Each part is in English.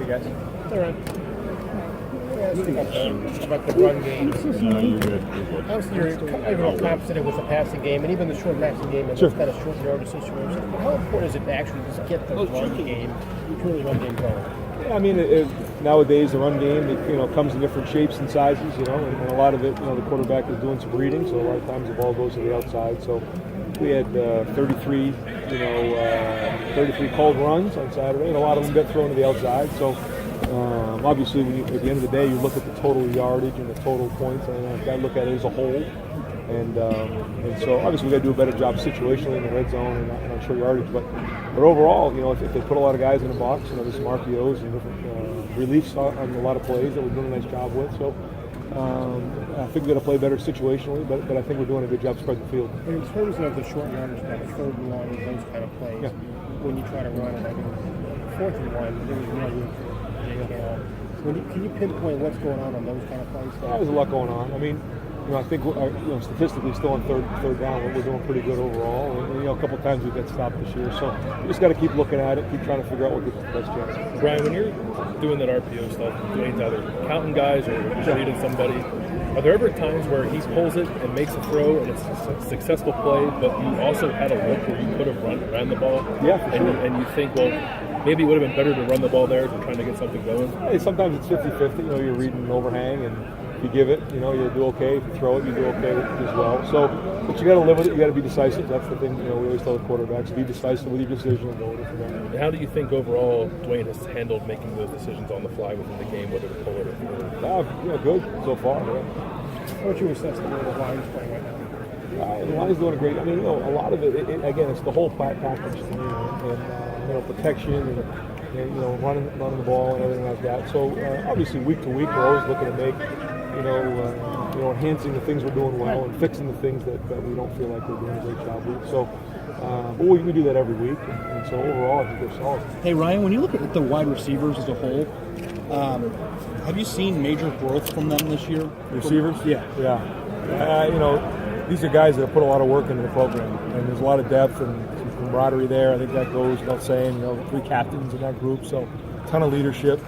Hey, guys. All right. About the run game. Obviously, you're even confident with the passing game and even the short passing game and those kind of short yardage situations. But how important is it to actually just get the run game, truly run game going? Yeah, I mean, nowadays the run game, comes in different shapes and sizes, and a lot of it, the quarterback is doing some reading, so a lot of times the ball goes to the outside. So we had 33 called runs on Saturday, and a lot of them got thrown to the outside. So obviously, at the end of the day, you look at the total yardage and the total points, and I've got to look at it as a whole. And so obviously we got to do a better job situationally in the red zone and on short yardage. But overall, if they put a lot of guys in the box, there's some RPOs and different reliefs on a lot of plays that we're doing a nice job with. So I think we got to play better situationally, but I think we're doing a good job spreading the field. In terms of the short yardage, like 3rd and 1, those kind of plays, when you try to run it, I mean, 4th and 1, there was no room for it. Can you pinpoint what's going on those kind of plays? There's a lot going on. I mean, I think statistically still on third down, we're doing pretty good overall. And a couple times we got stopped this year, so we just got to keep looking at it, keep trying to figure out what gives us the best chance. Brian, when you're doing that RPO stuff, Dwayne's either counting guys or just reading somebody. Are there ever times where he pulls it and makes a throw and it's a successful play, but you also had a look where you could have ran the ball? Yeah, for sure. And you think, well, maybe it would have been better to run the ball there than trying to get something going? Hey, sometimes it's 50-50. You're reading an overhang, and if you give it, you do okay. If you throw it, you do okay as well. So, but you got to live with it. You got to be decisive. That's the thing. We always tell the quarterbacks, be decisive with your decision and go with it from there. And how do you think overall Dwayne has handled making those decisions on the fly within the game, whether to pull it or throw it? Good so far. Yeah. How would you assess the way the line's playing right now? The line's doing great. I mean, a lot of it, again, it's the whole package to me, and protection and running the ball and everything like that. So obviously, week to week, we're always looking to make, enhancing the things we're doing well and fixing the things that we don't feel like we're doing a great job with. So, but we do that every week, and so overall, I think they're solid. Hey Ryan, when you look at the wide receivers as a whole, have you seen major growth from them this year? Receivers? Yeah. These are guys that have put a lot of work into the program, and there's a lot of depth and some camaraderie there. I think that goes without saying. 3 captains in that group, so a ton of leadership.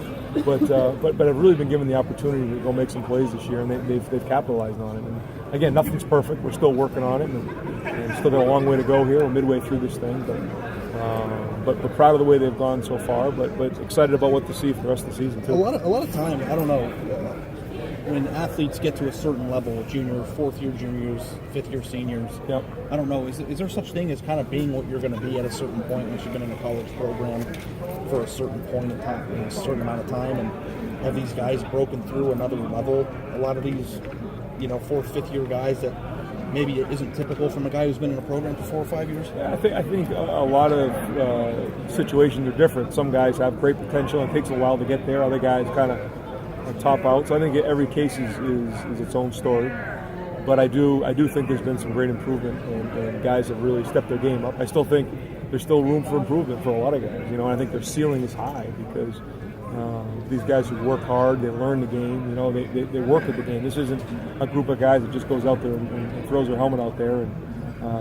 But I've really been given the opportunity to go make some plays this year, and they've capitalized on it. And again, nothing's perfect. We're still working on it, and still got a long way to go here. We're midway through this thing, but proud of the way they've gone so far. But excited about what to see for the rest of the season too. A lot of time, I don't know. When athletes get to a certain level, junior, 4th year juniors, 5th year seniors, yep. I don't know, is there such thing as kind of being what you're going to be at a certain point once you've been in a college program for a certain point in time, in a certain amount of time, and have these guys broken through another level? A lot of these, 4th, 5th year guys that maybe it isn't typical from a guy who's been in a program for 4 or 5 years? Yeah, I think a lot of situations are different. Some guys have great potential and it takes a while to get there. Other guys kind of top out. So I think every case is its own story. But I do think there's been some great improvement, and guys have really stepped their game up. I still think there's still room for improvement for a lot of guys. I think their ceiling is high because these guys who work hard, they learn the game. They work at the game. This isn't a group of guys that just goes out there and throws their helmet out there. And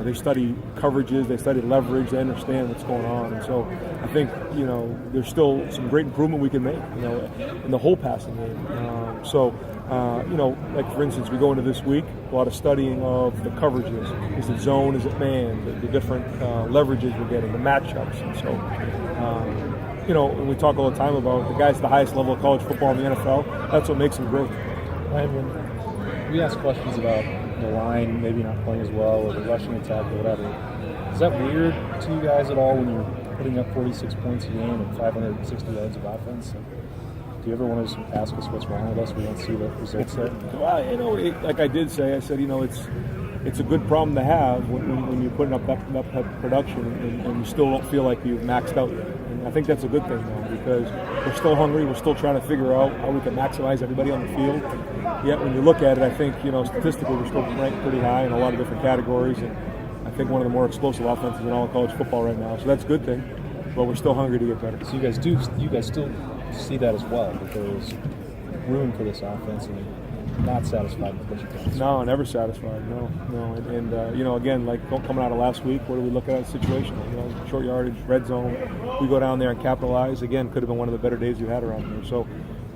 they study coverages, they study leverage, they understand what's going on. And so I think there's still some great improvement we can make in the whole passing game. Like for instance, we go into this week, a lot of studying of the coverages. Is it zone? Is it man? The different leverages we're getting, the matchups. And so, and we talk all the time about the guys at the highest level of college football in the NFL. That's what makes them great. When we ask questions about the line maybe not playing as well, or the rushing attack, or whatever, is that weird to you guys at all when you're putting up 46 points a game and 560 yards of offense? Do you ever want to ask us what's wrong with us? We don't see the results there. Well, like I did say, it's a good problem to have when you're putting up that production and you still don't feel like you've maxed out yet. And I think that's a good thing, though, because we're still hungry. We're still trying to figure out how we can maximize everybody on the field. Yet when you look at it, I think, statistically we're still ranked pretty high in a lot of different categories. And I think one of the more explosive offenses in all of college football right now. So that's a good thing. But we're still hungry to get better. So you guys still see that as well, that there's room for this offense, and not satisfied with what you've done? No, never satisfied. No. And again, like coming out of last week, what do we look at the situation? Short yardage, red zone. We go down there and capitalize. Again, could have been one of the better days we've had around here. So,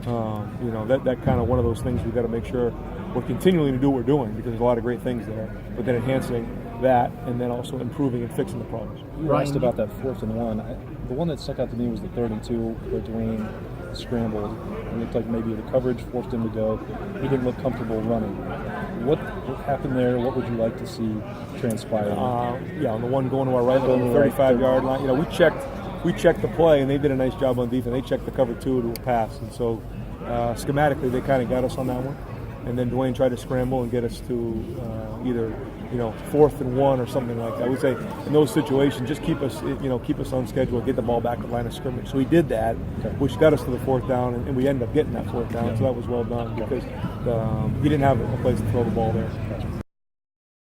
that kind of one of those things we've got to make sure we're continuing to do what we're doing, because there's a lot of great things there. But then enhancing that, and then also improving and fixing the problems. You were asked about that 4th and 1. The one that stuck out to me was the 3rd and 2, where Dwayne scrambled. It looked like maybe the coverage forced him to go. He didn't look comfortable running. What happened there? What would you like to see transpire? On the one going to our right, on the 35-yard line. We checked the play, and they did a nice job on defense. They checked the cover 2 to a pass, and so schematically they kind of got us on that one. And then Dwayne tried to scramble and get us to either 4th and 1 or something like that. I would say in those situations, just keep us on schedule, get the ball back at line of scrimmage. So we did that, which got us to the 4th down, and we ended up getting that 4th down. So that was well done, because he didn't have a place to throw the ball there.